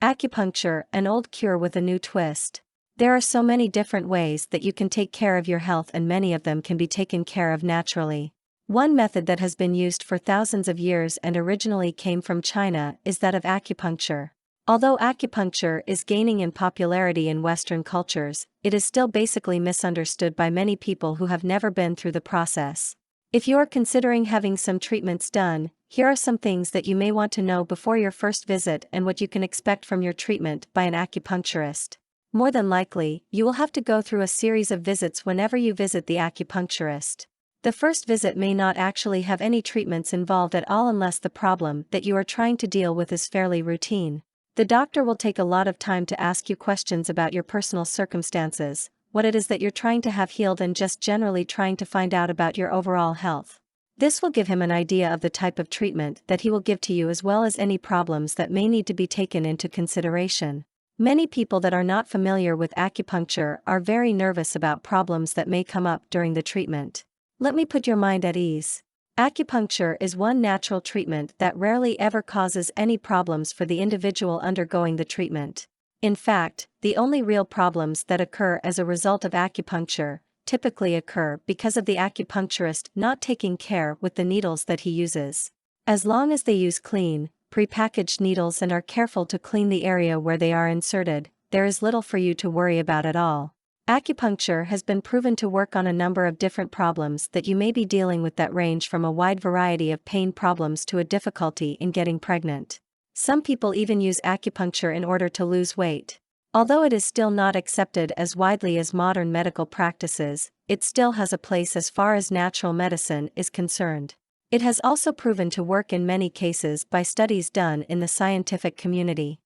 Acupuncture, an old cure with a new twist. There are so many different ways that you can take care of your health, and many of them can be taken care of naturally. One method that has been used for thousands of years and originally came from China is that of acupuncture. Although acupuncture is gaining in popularity in Western cultures, it is still basically misunderstood by many people who have never been through the process. If you are considering having some treatments done, here are some things that you may want to know before your first visit and what you can expect from your treatment by an acupuncturist. More than likely, you will have to go through a series of visits whenever you visit the acupuncturist. The first visit may not actually have any treatments involved at all unless the problem that you are trying to deal with is fairly routine. The doctor will take a lot of time to ask you questions about your personal circumstances, what it is that you're trying to have healed, and just generally trying to find out about your overall health. This will give him an idea of the type of treatment that he will give to you, as well as any problems that may need to be taken into consideration. Many people that are not familiar with acupuncture are very nervous about problems that may come up during the treatment. Let me put your mind at ease. Acupuncture is one natural treatment that rarely ever causes any problems for the individual undergoing the treatment. In fact, the only real problems that occur as a result of acupuncture typically occur because of the acupuncturist not taking care with the needles that he uses. As long as they use clean, pre-packaged needles and are careful to clean the area where they are inserted, there is little for you to worry about at all. Acupuncture has been proven to work on a number of different problems that you may be dealing with that range from a wide variety of pain problems to a difficulty in getting pregnant. Some people even use acupuncture in order to lose weight. Although it is still not accepted as widely as modern medical practices, it still has a place as far as natural medicine is concerned. It has also proven to work in many cases by studies done in the scientific community.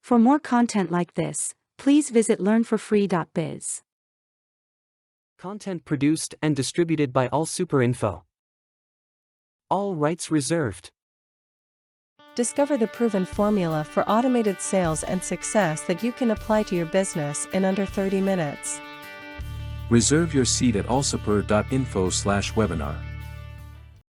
For more content like this, please visit learnforfree.biz. Content produced and distributed by AllSuperInfo. All rights reserved. Discover the proven formula for automated sales and success that you can apply to your business in under 30 minutes. Reserve your seat at allsuper.info/webinar.